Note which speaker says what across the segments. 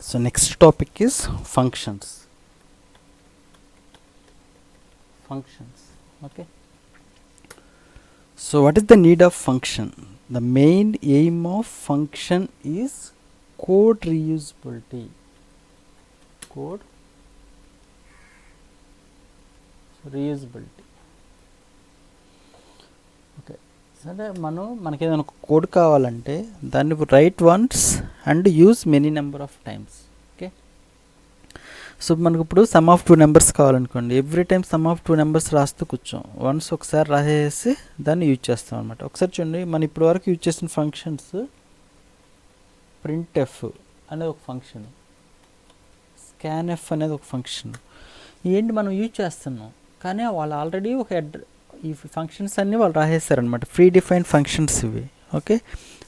Speaker 1: So next topic is functions. Okay. So what is the need of function? The main aim of function is code reusability. Code reusability. Okay. సరే మనకి ఏదైనా ఒక code కావాలంటే దాన్ని write once and use many number of times. Okay. So మనకు ఇప్పుడు sum of 2 numbers కావాలనుకోండి, every time sum of 2 numbers రాస్తూ కూర్చోం. వన్స్ ఒకసారి రాసేసి దాన్ని యూజ్ చేస్తాం అనమాట. ఒకసారి చూడండి, మనం ఇప్పటి వరకు యూజ్ చేసిన ఫంక్షన్స్ ప్రింట్ఎఫ్ అనేది ఒక ఫంక్షన్, స్కాన్ఎఫ్ అనేది ఒక ఫంక్షన్. ఏంటి మనం యూజ్ చేస్తున్నాం, కానీ వాళ్ళు ఆల్రెడీ ఈ ఫంక్షన్స్ అన్నీ వాళ్ళు రాసేస్తారనమాట. ఫ్రీ డిఫైన్ ఫంక్షన్స్ ఇవి. ఓకే.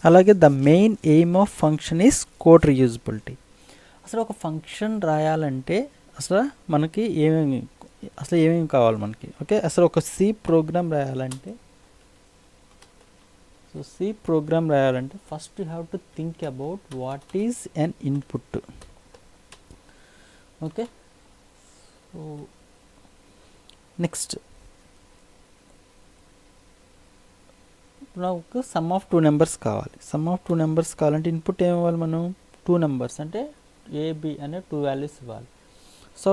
Speaker 1: అలాగే the main aim of function is code reusability. అసలు ఒక ఫంక్షన్ రాయాలంటే మనకి ఏమేమి కావాలి మనకి? ఓకే. అసలు ఒక సి ప్రోగ్రామ్ రాయాలంటే first you have to think about what is n input. Okay. So next నాకు సమ్ ఆఫ్ 2 నెంబర్స్ కావాలి. సమ్ ఆఫ్ 2 నెంబర్స్ కావాలంటే ఇన్పుట్ ఏమి ఇవ్వాలి మనం? 2 నెంబర్స్ అంటే ఏబి అనే 2 వాల్యూస్ ఇవ్వాలి. సో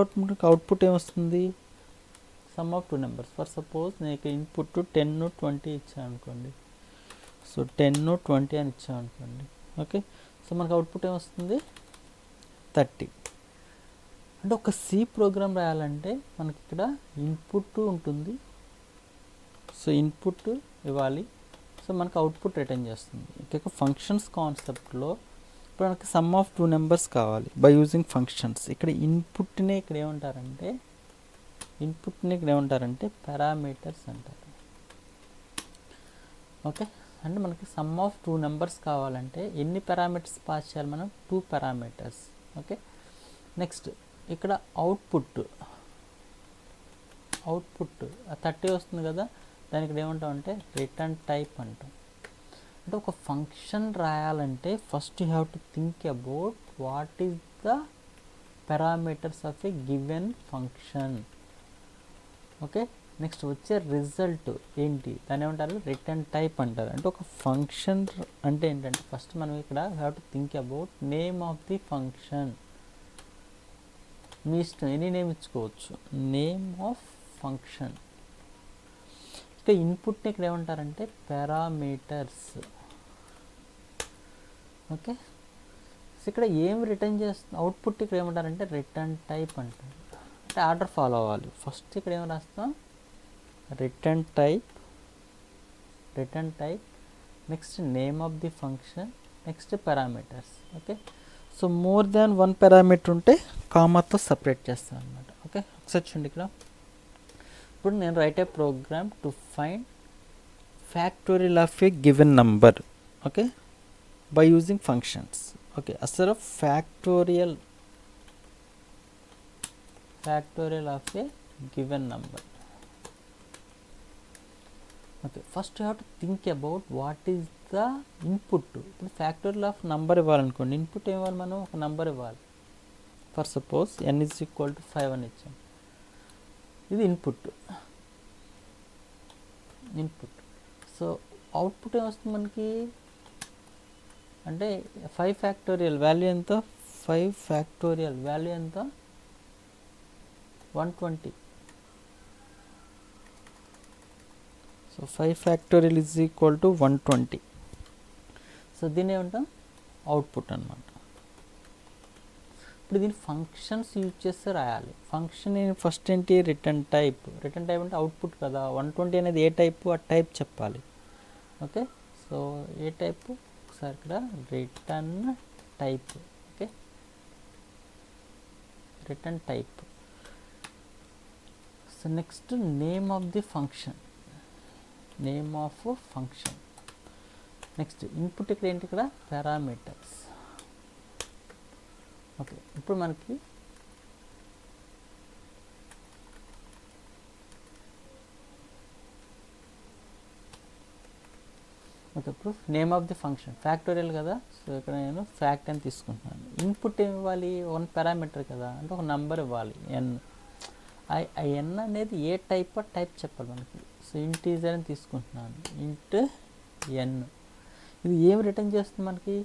Speaker 1: అవుట్పుట్ ఏమొస్తుంది? Some of 2 numbers. For suppose నేను ఇన్పుట్ 10, 20 ఇచ్చాను అనుకోండి. సో 10, 20 అని ఇచ్చాను అనుకోండి. ఓకే. సో మనకు అవుట్పుట్ ఏమొస్తుంది? 30. అంటే ఒక సి ప్రోగ్రామ్ రాయాలంటే మనకి ఇక్కడ ఇన్పుట్ ఉంటుంది. సో ఇన్పుట్ ఇవ్వాలి. సో మనకు అవుట్పుట్ రిటర్న్ చేస్తుంది. ఇక ఫంక్షన్స్ కాన్సెప్ట్లో ఇప్పుడు మనకి సమ్ ఆఫ్ 2 నెంబర్స్ కావాలి బై యూజింగ్ ఫంక్షన్స్. ఇక్కడ ఇన్పుట్ని ఇక్కడ ఏమంటారంటే పారామీటర్స్ అంటారు. ఓకే. అంటే మనకి సమ్ ఆఫ్ 2 నెంబర్స్ కావాలంటే ఎన్ని పారామీటర్స్ పాస్ చేయాలి మనం? 2 పారామీటర్స్. ఓకే. నెక్స్ట్ ఇక్కడ అవుట్పుట్ 30 వస్తుంది కదా, దానికి ఇక్కడ ఏమంటాం అంటే రిటర్న్ టైప్ అంటాం. అంటే ఒక ఫంక్షన్ రాయాలంటే first you have to think about what is the parameters of a given function. Okay. Next వచ్చే రిజల్ట్ ఏంటి, దాన్ని ఏమంటారు? రిటర్న్ టైప్ అంటారు. అంటే ఒక ఫంక్షన్ అంటే ఏంటంటే ఫస్ట్ మనం ఇక్కడ have to think about name of the function. మీ ఇష్టం ఎనీ నేమ్ ఇచ్చుకోవచ్చు. Name of function. ఇక ఇన్పుట్ని ఇక్కడ ఏమంటారంటే పారామీటర్స్. ఓకే. సో ఇక్కడ ఏం రిటర్న్ చేస్తుంది? అవుట్పుట్ ఇక్కడ ఏమంటారంటే రిటర్న్ టైప్ అంటారు. అంటే ఆర్డర్ ఫాలో అవ్వాలి. ఫస్ట్ ఇక్కడ ఏం రాస్తాం? Return type, next name of the function, next parameters. Okay. So more than 1 parameter ఉంటే కామాతో సపరేట్ చేస్తాను అనమాట. ఓకే. ఒకసారి చూడండి, ఇక్కడ ఇప్పుడు నేను write a program to find factorial of a given number. Okay. By using functions. Okay. అసలు factorial of a given number. Okay. First you have to think about what is the input. ఇప్పుడు factorial of number ఇవ్వాలనుకోండి, input ఏం ఇవ్వాలి? మనం ఒక number ఇవ్వాలి. For suppose n = 5 అని ఇచ్చాం. ఇది ఇన్పుట్. సో అవుట్పుట్ ఏమొస్తుంది మనకి అంటే 5 ఫ్యాక్టోరియల్ వాల్యూ ఎంత? 5 ఫ్యాక్టోరియల్ వాల్యూ ఎంత? 120. So 5 factorial is equal to 120. So దీన్ని ఏమంటాం? అవుట్పుట్ అనమాట. ఇప్పుడు దీన్ని ఫంక్షన్స్ యూజ్ చేస్తే రాయాలి. ఫంక్షన్ ఫస్ట్ ఏంటి? రిటర్న్ టైప్ అంటే అవుట్పుట్ కదా. 120 అనేది ఏ టైపు? ఆ టైప్ చెప్పాలి. ఓకే. సో ఏ టైపు? ఒకసారి ఇక్కడ return type. Okay. Return type. So next name of the function. Next input ఇక్కడ ఏంటి? ఇక్కడ పారామీటర్స్. ఓకే. ఇప్పుడు మనకి ఓకే, ఇప్పుడు name of the function factorial కదా, సో ఇక్కడ నేను ఫ్యాక్ట్ అని తీసుకుంటున్నాను. ఇన్పుట్ ఏమి ఇవ్వాలి, వన్ పారామీటర్ కదా, అంటే ఒక నెంబర్ ఇవ్వాలి ఎన్. ఆ ఎన్ అనేది ఏ టైప్ చెప్పాలి మనకి. సో ఇంటీజర్ అని తీసుకుంటున్నాను, ఇంట్ ఎన్. ఇది ఏం రిటర్న్ చేస్తుంది మనకి,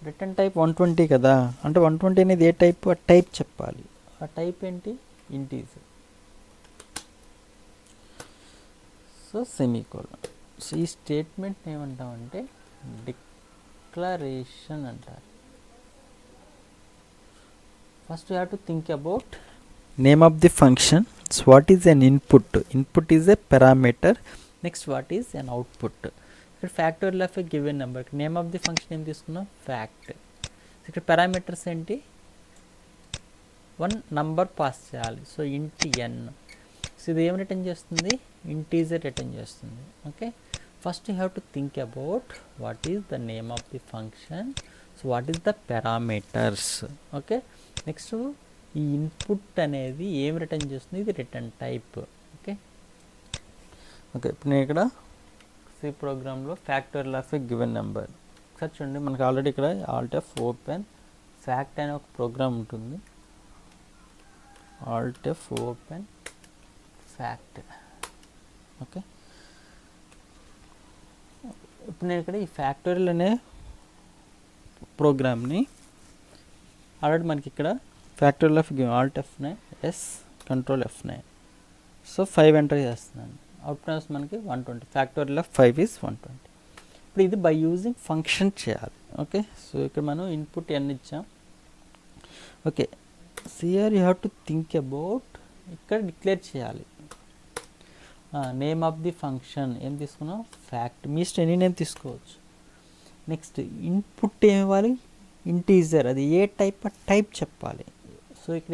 Speaker 1: రిటర్న్ టైప్ 120 కదా, అంటే 120 అనేది ఏ టైప్, ఆ టైప్ చెప్పాలి. ఆ టైప్ ఏంటి, ఇంటీజర్. So semicolon. సో ఈ స్టేట్మెంట్ ఏమంటామంటే డిక్లరేషన్ అంటారు. First you have to think about name of the function. So what is an input, input is a parameter. Next what is an output. ఇక్కడ factorial of a given number, name of the function ఏం తీసుకున్నాం, fact. ఇక్కడ parameters ఏంటి, one number pass చేయాలి, so int n. So ఇది ఏం return చేస్తుంది, integer return చేస్తుంది. Okay, first you have to think about what is the name of the function, so what is the parameters. Okay, next ఈ input అనేది ఏం return చేస్తుంది, ఇది రిటర్న్ టైప్. ఓకే ఓకే ఇప్పుడు నేను ఇక్కడ సి ప్రోగ్రామ్లో factorial of a given number ఒకసారి చూడండి. మనకు ఆల్రెడీ ఇక్కడ ఆల్ట్ ఎఫ్ ఓపెన్ ఫ్యాక్ట్ అనే ఒక ప్రోగ్రామ్ ఉంటుంది. Alt F open fact. Okay, ఇప్పుడు నేను ఇక్కడ ఈ ఫ్యాక్టోరియల్ అనే ప్రోగ్రామ్ని ఆల్రెడీ మనకి ఇక్కడ factorial of alt F9 S control F9, so 5 enter చేస్తున్నాను. అవుట్పుట్ మనకి 120. Factorial of 5 is 120. ఇప్పుడు ఇది బై యూజింగ్ ఫంక్షన్ చేయాలి. ఓకే, సో ఇక్కడ మనం ఇన్పుట్ ఎన్ ఇచ్చాం. ఓకే, సిఆర్ you have to think about, ఇక్కడ డిక్లేర్ చేయాలి నేమ్ ఆఫ్ ది ఫంక్షన్. ఏం తీసుకున్నాం, ఫ్యాక్ట్. మీ ఇష్టం ఎనీ నేమ్ తీసుకోవచ్చు. నెక్స్ట్ ఇన్పుట్ ఏమి ఇవ్వాలి, ఇంటీజర్. అది ఏ టైప్ చెప్పాలి. సో ఇక్కడ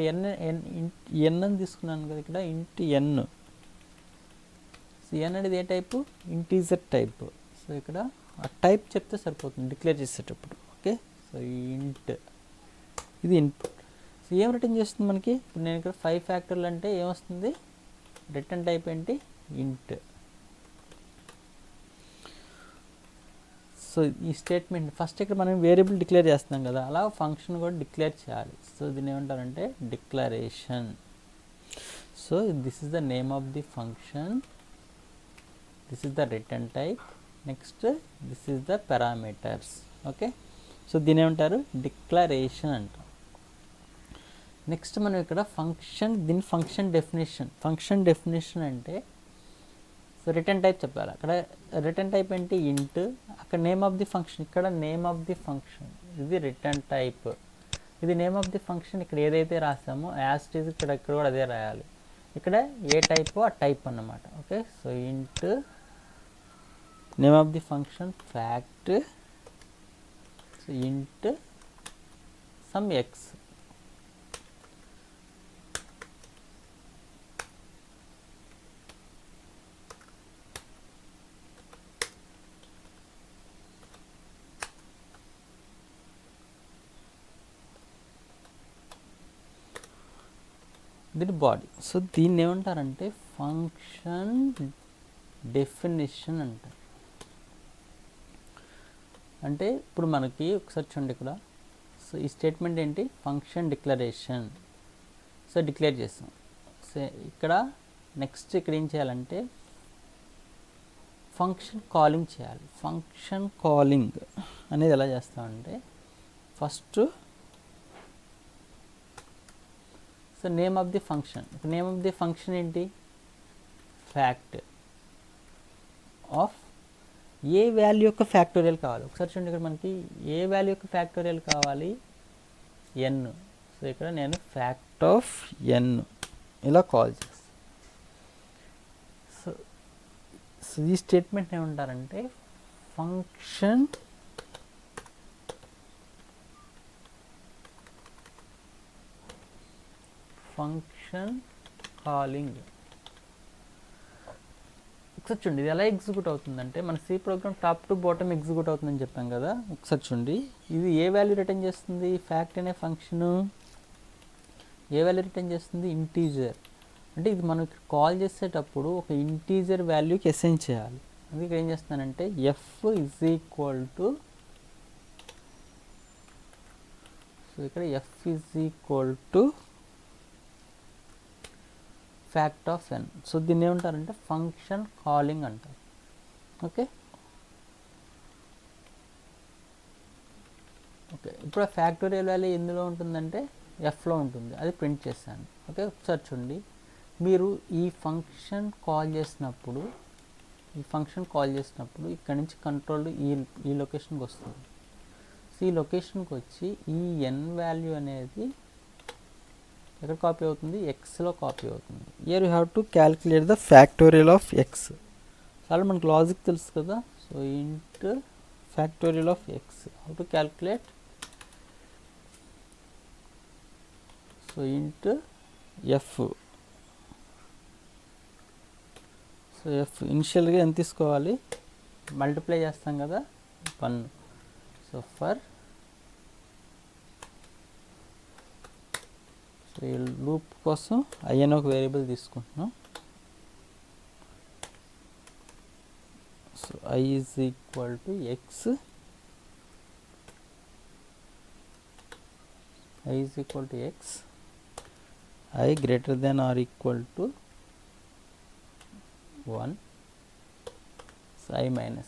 Speaker 1: ఎన్ అని తీసుకున్నాను కదా, ఇక్కడ ఇంట్ ఎన్. సో ఎన్ అనేది ఏ టైపు, ఇంటీజర్ టైప్. సో ఇక్కడ ఆ టైప్ చెప్తే సరిపోతుంది డిక్లేర్ చేసేటప్పుడు. ఓకే, సో ఇంట్ ఇది ఇన్పుట్. సో ఏం రిటర్న్ చేస్తుంది మనకి, ఇప్పుడు నేను ఇక్కడ 5 ఫ్యాక్టర్లు అంటే ఏమొస్తుంది, రిటర్న్ టైప్ ఏంటి, ఇంట్. సో ఈ స్టేట్మెంట్ ఫస్ట్ ఇక్కడ మనం వేరియబుల్ డిక్లేర్ చేస్తున్నాం కదా, అలా ఫంక్షన్ కూడా డిక్లేర్ చేయాలి. సో దీన్ని ఏమంటారంటే declaration. So this is the name of the function, this is the return type, next this is the parameters. Okay, so దీని ఏమంటారు, డిక్లరేషన్ అంటారు. నెక్స్ట్ మనం ఇక్కడ ఫంక్షన్, దీని ఫంక్షన్ డెఫినేషన్ అంటే సో రిటర్న్ టైప్ చెప్పాలి. అక్కడ రిటర్న్ టైప్ ఏంటి, ఇంట్. అక్కడ నేమ్ ఆఫ్ ది ఫంక్షన్, ఇక్కడ నేమ్ ఆఫ్ ది ఫంక్షన్, ఇది రిటర్న్ టైప్. ఇది నేమ్ ఆఫ్ ది ఫంక్షన్, ఇక్కడ ఏదైతే రాసామో యాజ్ ఇట్ ఈజ్ ఇక్కడ కూడా అదే రాయాలి. ఇక్కడ ఏ టైప్ ఆ టైప్ అన్నమాట. ఓకే, సో ఇంట్ name of the function fact, so ఇంట్ సమ్ ఎక్స్. దీని బాడీ. సో దీన్ని ఏమంటారంటే ఫంక్షన్ డెఫినిషన్ అంటారు. అంటే ఇప్పుడు మనకి ఒకసారి చూడండి ఇక్కడ, సో ఈ స్టేట్మెంట్ ఏంటి, ఫంక్షన్ డిక్లరేషన్. సో డిక్లేర్ చేస్తాం. సో ఇక్కడ నెక్స్ట్ ఇక్కడ ఏం చేయాలంటే ఫంక్షన్ కాలింగ్ చేయాలి. ఫంక్షన్ కాలింగ్ అనేది ఎలా చేస్తామంటే first so name of the function, name of the function ఏంటి, ఫ్యాక్ట్ ఆఫ్ ఏ వాల్యూ యొక్క ఫ్యాక్టోరియల్ కావాలి. ఒకసారి చూడండి ఇక్కడ మనకి ఏ వాల్యూ యొక్క ఫ్యాక్టోరియల్ కావాలి, ఎన్. సో ఇక్కడ నేను ఫ్యాక్ట్ ఆఫ్ ఎన్ ఇలా కాల్ చేస్తాను. సో ఈ స్టేట్మెంట్ ఏమంటారంటే ఫంక్షన్ కాలింగ్. ఒకసారి చూడండి ఇది ఎలా ఎగ్జిక్యూట్ అవుతుందంటే, మన C program top to bottom execute అవుతుందని చెప్పాం కదా. ఒకసారి చూడండి ఇది ఏ వాల్యూ రిటర్న్ చేస్తుంది, ఫ్యాక్ట్ అనే ఫంక్షను ఏ వాల్యూ రిటర్న్ చేస్తుంది, ఇంటీజర్. అంటే ఇది మనం కాల్ చేసేటప్పుడు ఒక ఇంటీజర్ వాల్యూకి అసైన్ చేయాలి. అందుకే ఏం చేస్తున్నానంటే f is equal to, so ఇక్కడ f is equal to fact of n. So దీన్ని ఏమంటారంటే ఫంక్షన్ కాలింగ్ అంటారు. ఓకే ఓకే ఇప్పుడు ఆ ఫ్యాక్టోరియల్ వాల్యూ ఎందులో ఉంటుందంటే ఎఫ్లో ఉంటుంది, అది ప్రింట్ చేశాను. ఓకే ఒకసారి చూడండి, మీరు ఈ ఫంక్షన్ కాల్ చేసినప్పుడు ఇక్కడ నుంచి కంట్రోల్ ఈ లొకేషన్కి వస్తుంది. సో ఈ లొకేషన్కి వచ్చి ఈ ఎన్ వాల్యూ అనేది ఎక్కడ కాపీ అవుతుంది, ఎక్స్లో కాపీ అవుతుంది. Here you have to calculate the factorial of x. చాలా మనకు లాజిక్ తెలుసు కదా. So int factorial of x, how to calculate, so int f. So f ఇనిషియల్గా ఎంత తీసుకోవాలి, మల్టిప్లై చేస్తాం కదా 1. సో ఫర్, సో ఈ లూప్ కోసం ఐ అని ఒక వేరియబుల్ తీసుకుంటున్నాం. So I is equal to x, I is equal to x, I greater than or equal to 1, so I minus.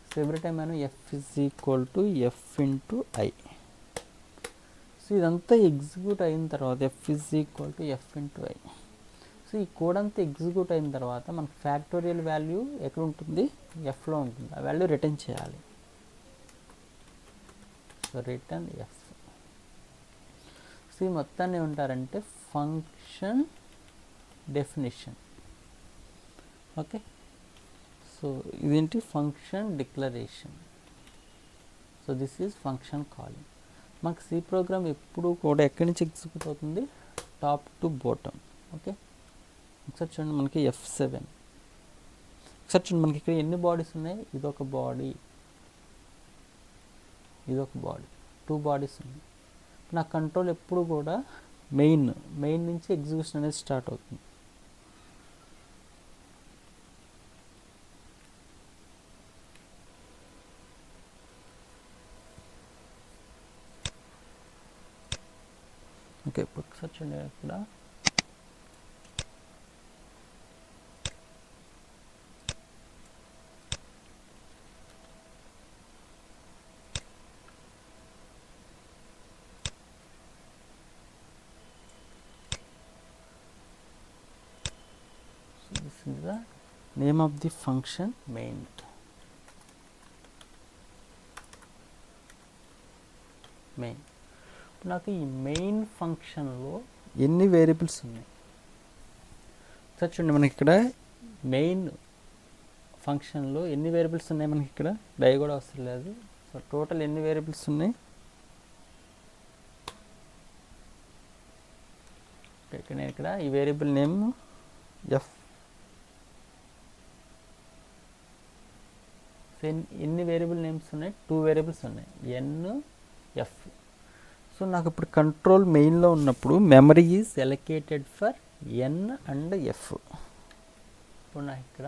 Speaker 1: So every time I know f is equal to f into I. So ఇదంతా execute అయిన తర్వాత f is equal to f into I. So ఈ code అంతా execute అయిన తర్వాత మనకు factorial value ఎక్కడ ఉంటుంది, ఎఫ్లో ఉంటుంది. ఆ వాల్యూ రిటర్న్ చేయాలి. So return F. సో ఈ మొత్తాన్ని ఏమంటారంటే ఫంక్షన్ డెఫినిషన్. ఓకే సో ఇదేంటి function declaration. So this is function calling. మాకు సి ప్రోగ్రామ్ ఎప్పుడు కూడా ఎక్కడి నుంచి ఎగ్జిక్యూట్ అవుతుంది, టాప్ టు బాటమ్. ఓకే ఒకసారి చూడండి, మనకి F7. ఒకసారి చూడండి, మనకి ఇక్కడ ఎన్ని బాడీస్ ఉన్నాయి, ఇదొక బాడీ, 2 బాడీస్ ఉన్నాయి. నా కంట్రోల్ ఎప్పుడు కూడా మెయిన్ నుంచి ఎగ్జిక్యూషన్ అనేది స్టార్ట్ అవుతుంది. ఓకే ఇప్పుడు ఒకసారి చూడండి, ఇక్కడ this is the name of the function main. నాకు ఈ మెయిన్ ఫంక్షన్లో ఎన్ని వేరియబుల్స్ ఉన్నాయి సార్ చూడండి, మనకి ఇక్కడ మెయిన్ ఫంక్షన్లో ఎన్ని వేరియబుల్స్ ఉన్నాయి, మనకి ఇక్కడ డై కూడా అవసరం లేదు. సో టోటల్ ఎన్ని వేరియబుల్స్ ఉన్నాయి, నేను ఇక్కడ ఈ వేరియబుల్ నేమ్ ఎఫ్. ఎన్ని వేరియబుల్ నేమ్స్ ఉన్నాయి, 2 వేరియబుల్స్ ఉన్నాయి, ఎన్ ఎఫ్. సో నాకు ఇప్పుడు కంట్రోల్ మెయిన్లో ఉన్నప్పుడు memory is allocated for n and f. ఇప్పుడు నాకు ఇక్కడ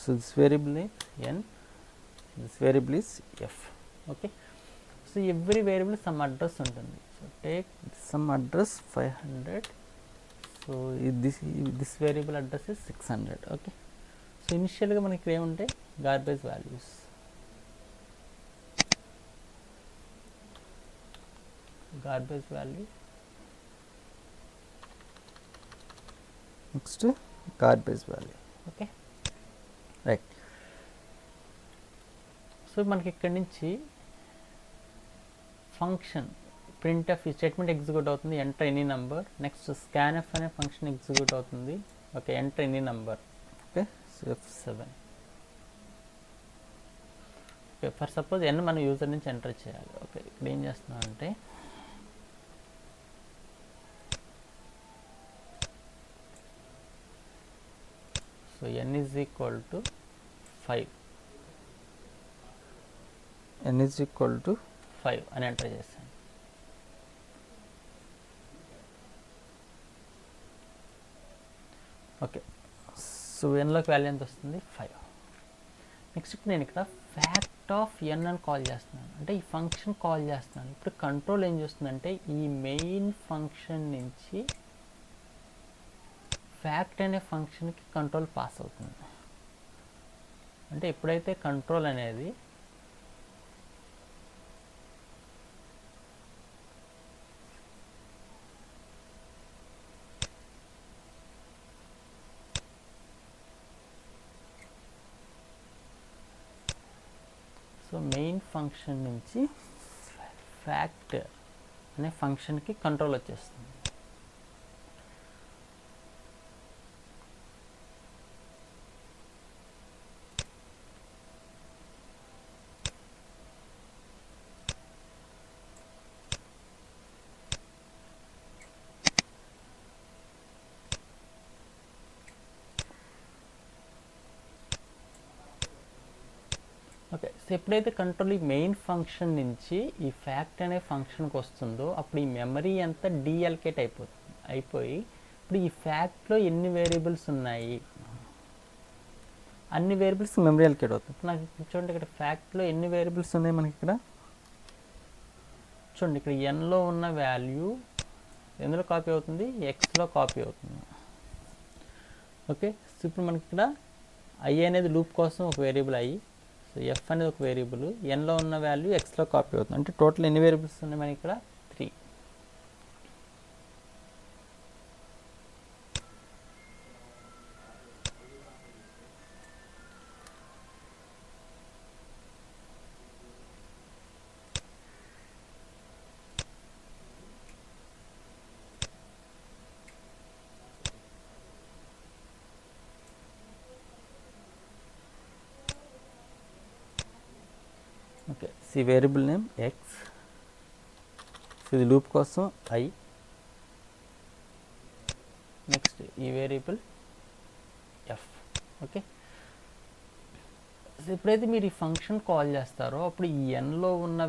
Speaker 1: so this variable is n, this variable is f. Okay, so every variable some address ఉంటుంది. So take some address 500. So this variable address is 600. Okay, so initially గా మనకి ఏముంటాయి, garbage values. Garbage value, next garbage value. Okay, right. So మనకి ఇక్కడి నుంచి function printf ఈ statement execute అవుతుంది, enter any number. Next scanf అనే function execute అవుతుంది. Okay, enter any number. Okay, so F7. Okay, for suppose n మన user నుంచి enter చేయాలి. ఓకే, ఇక్కడ ఏం చేస్తున్నాం అంటే so n is equal to 5. n is equal to 5 అని ఎంటర్ చేశాను. ఓకే, సో ఎన్లోకి వాల్యూ ఎంత వస్తుంది 5. నెక్స్ట్ ఇప్పుడు నేను ఇక్కడ ఫ్యాక్ట్ ఆఫ్ ఎన్ అని కాల్ చేస్తున్నాను, అంటే ఈ ఫంక్షన్ కాల్ చేస్తున్నాను. ఇప్పుడు కంట్రోల్ ఏం చేస్తుందంటే ఈ మెయిన్ ఫంక్షన్ నుంచి ఫ్యాక్ట్ అనే ఫంక్షన్కి కంట్రోల్ పాస్ అవుతుంది. అంటే ఎప్పుడైతే కంట్రోల్ అనేది సో మెయిన్ ఫంక్షన్ నుంచి ఫ్యాక్ట్ అనే ఫంక్షన్కి కంట్రోల్ వచ్చేస్తుంది. ఓకే, సో ఎప్పుడైతే కంట్రోల్ ఈ మెయిన్ ఫంక్షన్ నుంచి ఈ ఫ్యాక్ట్ అనే ఫంక్షన్కి వస్తుందో అప్పుడు ఈ మెమరీ అంతా డీఅల్కేట్ అయిపోయి ఇప్పుడు ఈ ఫ్యాక్ట్లో ఎన్ని వేరియబుల్స్ ఉన్నాయి అన్ని వేరియబుల్స్ మెమరీ అల్కేట్ అవుతుంది. ఇప్పుడు నాకు చూడండి ఇక్కడ ఫ్యాక్ట్లో ఎన్ని వేరియబుల్స్ ఉన్నాయి మనకి ఇక్కడ చూడండి. ఇక్కడ ఎన్లో ఉన్న వాల్యూ ఎందులో కాపీ అవుతుంది, ఎక్స్లో కాపీ అవుతుంది. ఓకే, సో ఇప్పుడు మనకి ఇక్కడ ఐ అనేది లూప్ కోసం ఒక వేరియబుల్ ఐ, సో ఎఫ్ అనేది ఒక వేరియబుల్, ఎన్లో ఉన్న వాల్యూ ఎక్స్లో కాపీ అవుతుంది. అంటే టోటల్ ఎన్ని వేరియబుల్స్ ఉన్నాయి మనకి ఇక్కడ 3. Okay, C variable name x, ఇది లూప్ కోసం ఐ. నెక్స్ట్ ఈ వేరియబుల్ ఎఫ్. ఓకే, సో ఎప్పుడైతే మీరు ఈ ఫంక్షన్ కాల్ చేస్తారో అప్పుడు ఈ ఎన్లో ఉన్న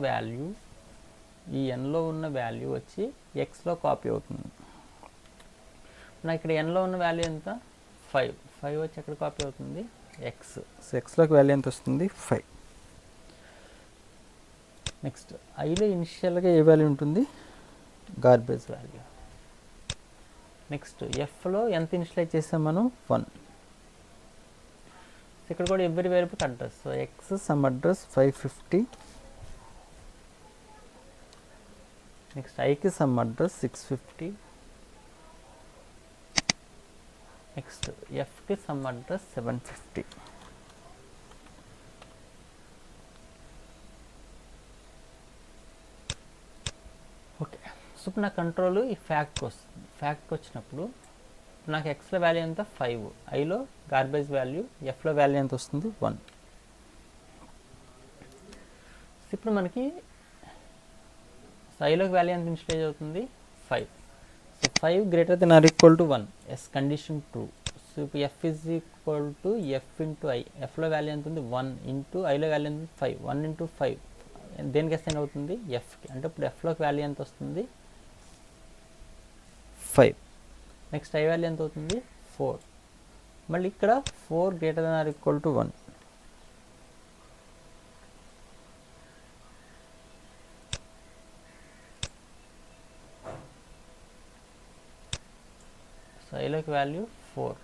Speaker 1: వాల్యూ వచ్చి ఎక్స్లో కాపీ అవుతుంది. నాకు ఇక్కడ ఎన్లో ఉన్న వాల్యూ ఎంత 5 వచ్చి ఎక్కడ కాపీ అవుతుంది ఎక్స్. సో ఎక్స్లోకి వాల్యూ ఎంత వస్తుంది 5. నెక్స్ట్ ఐలో ఇనిషియల్గా ఏ వాల్యూ ఉంటుంది, గార్బేజ్ వాల్యూ. నెక్స్ట్ ఎఫ్లో ఎంత ఇనిషియలైజ్ చేసాం మనం 1. ఇక్కడ కూడా every variable address, so x some address 550. Next ఐకి సమ్ అడ్రస్ 650. నెక్స్ట్ ఎఫ్కి సమ్ అడ్రస్ 750. ఓకే, సో ఇప్పుడు నా కంట్రోల్ ఈ ఫ్యాక్ట్కి వస్తుంది. ఫ్యాక్ట్కి వచ్చినప్పుడు నాకు ఎక్స్లో వాల్యూ ఎంత 5, ఐలో గార్బేజ్ వాల్యూ, ఎఫ్లో వాల్యూ ఎంత వస్తుంది 1. ఇప్పుడు మనకి ఐలోకి వాల్యూ ఎంత ఇనిషియలైజ్ అవుతుంది 5. So 5 greater than or equal to 1, yes condition true. So ఇప్పుడు f is equal to f into i, ఎఫ్లో వాల్యూ ఎంత ఉంది 1 ఇంటూ ఐలో వాల్యూ ఎంత 5, 1 ఇంటూ 5 దేనికి అసైన్ అవుతుంది ఎఫ్కి. అంటే ఇప్పుడు ఎఫ్లోకి వాల్యూ ఎంత వస్తుంది 5. నెక్స్ట్ ఐ వాల్యూ ఎంత అవుతుంది 4. మళ్ళీ ఇక్కడ 4 greater than or equal to 1. So ఐలోకి వాల్యూ 4.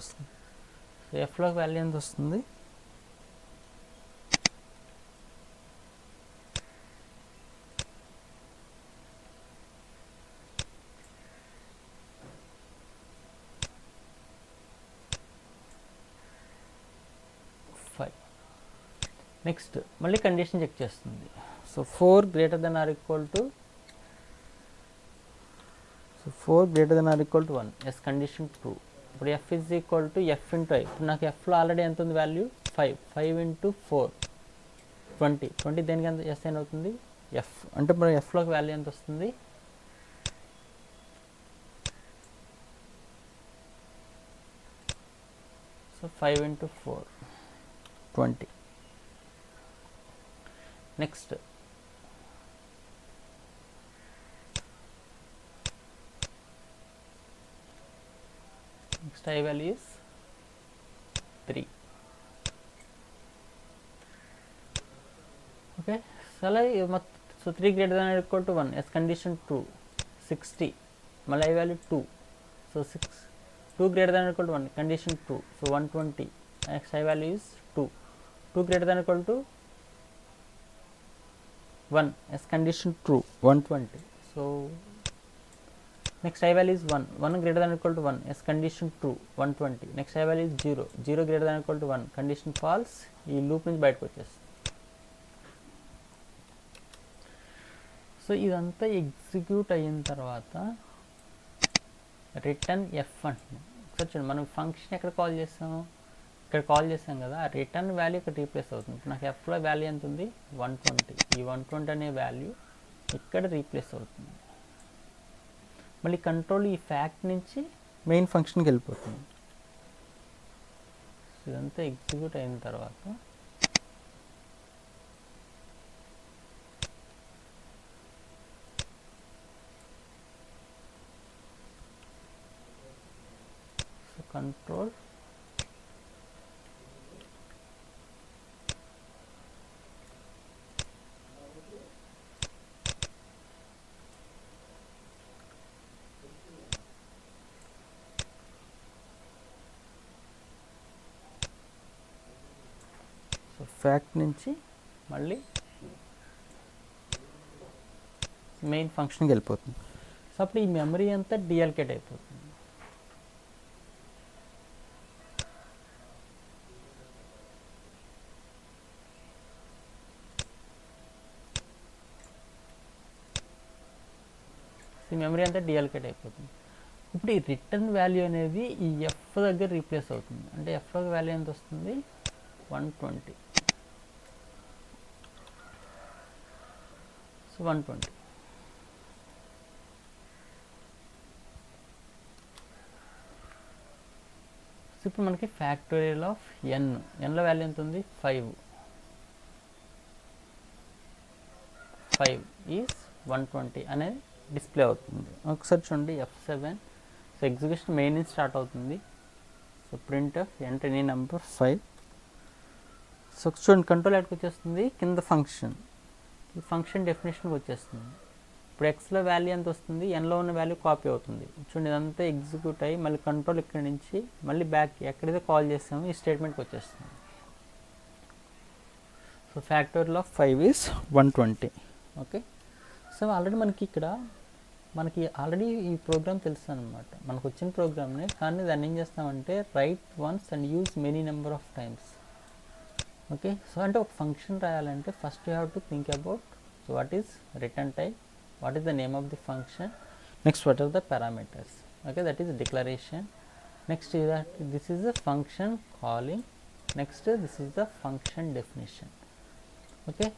Speaker 1: వస్తుంది. సో ఎఫ్లోకి వాల్యూ ఎంత వస్తుంది 5. నెక్స్ట్ మళ్ళీ కండిషన్ చెక్ చేస్తుంది. So 4 greater than or equal to 1, yes condition true. ఇప్పుడు f is equal to f into i. ఇప్పుడు నాకు ఎఫ్లో ఆల్రెడీ ఎంత ఉంది వాల్యూ 5 ఇంటూ 4 20 దేనికి ఎంత ఎస్ అయిన అవుతుంది ఎఫ్. అంటే ఇప్పుడు ఎఫ్లోకి వాల్యూ ఎంత వస్తుంది so So 5 into 4, 20. Next, I value is 3. Okay, so 3 greater than or equal to 1, as condition true, 60, I value 2, so 2 greater than or equal to 1, condition true, so 120, I value is 2, 2 greater than or equal to 1, as condition true, 120, so next I value is 1, 1 greater than or equal to 1, as condition true, 120, next I value is 0, 0 greater than or equal to 1, condition false, ఈ loop నుంచి బయటకు వచ్చేస్తుంది. So ఇదంతా execute అయిన తర్వాత return F అంటున్నాం. ఒకసారి చూడండి, మనం ఫంక్షన్ ఎక్కడ కాల్ చేస్తాము, ఇక్కడ కాల్ చేస్తాం కదా, ఆ రిటర్న్ వాల్యూ ఇక్కడ రీప్లేస్ అవుతుంది. ఇప్పుడు నాకు ఎఫ్లో వాల్యూ ఎంత ఉంది, 120, ఈ 120 అనే వాల్యూ ఇక్కడ రీప్లేస్ అవుతుంది. మళ్ళీ కంట్రోల్ ఈ ఫ్యాక్ట్ నుంచి మెయిన్ ఫంక్షన్కి వెళ్ళిపోతుంది. ఇదంతా ఎగ్జిక్యూట్ అయిన తర్వాత control సో ఫ్యాక్ట్ నుంచి మళ్ళీ మెయిన్ ఫంక్షన్కి వెళ్ళిపోతుంది. సో అప్పుడు ఈ మెమరీ అంతా డిఅల్కేట్ అయిపోతుంది. ఈ మెమరీ అంతా డిఅల్కేట్ అయిపోతుంది. ఇప్పుడు ఈ రిటర్న్ వాల్యూ అనేది ఈ ఎఫ్ దగ్గర రీప్లేస్ అవుతుంది. అంటే ఎఫ్లో వాల్యూ ఎంత వస్తుంది, 120. సో 120. సో ఇప్పుడు మనకి ఫ్యాక్టోరియల్ ఆఫ్ ఎన్లో వాల్యూ ఎంత ఉంది, 5 ఈజ్ 120 అనేది డిస్ప్లే అవుతుంది. ఒకసారి చూడండి F7, సో ఎగ్జిక్యూషన్ మెయిన్ నుంచి స్టార్ట్ అవుతుంది. So print enter any number 5. So చూడండి కంట్రోల్ ఎక్కడికి వచ్చేస్తుంది, కింద ఫంక్షన్, ఈ ఫంక్షన్ డెఫినేషన్కి వచ్చేస్తుంది. ఇప్పుడు ఎక్స్లో వాల్యూ ఎంత వస్తుంది, ఎన్లో ఉన్న వాల్యూ కాపీ అవుతుంది. చూడండి ఇదంతా ఎగ్జిక్యూట్ అయ్యి మళ్ళీ కంట్రోల్ ఇక్కడ నుంచి మళ్ళీ బ్యాక్ ఎక్కడైతే కాల్ చేస్తామో ఈ స్టేట్మెంట్కి వచ్చేస్తుంది. So factorial of 5 is 120. Okay, so already మనకి ఆల్రెడీ ఈ ప్రోగ్రామ్ తెలుసు అనమాట, మనకు వచ్చిన ప్రోగ్రామ్ని. కానీ దాన్ని ఏం చేస్తామంటే right once and use many number of times. Okay, so అంటే ఒక ఫంక్షన్ రాయాలంటే first you have to think about so what is return type, what is the name of the function, next what are the parameters. Okay, that is declaration. Next is that this is the function calling, next this is the function definition. Okay,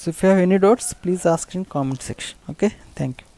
Speaker 1: so if you have any doubts please ask in comment section. Okay, thank you.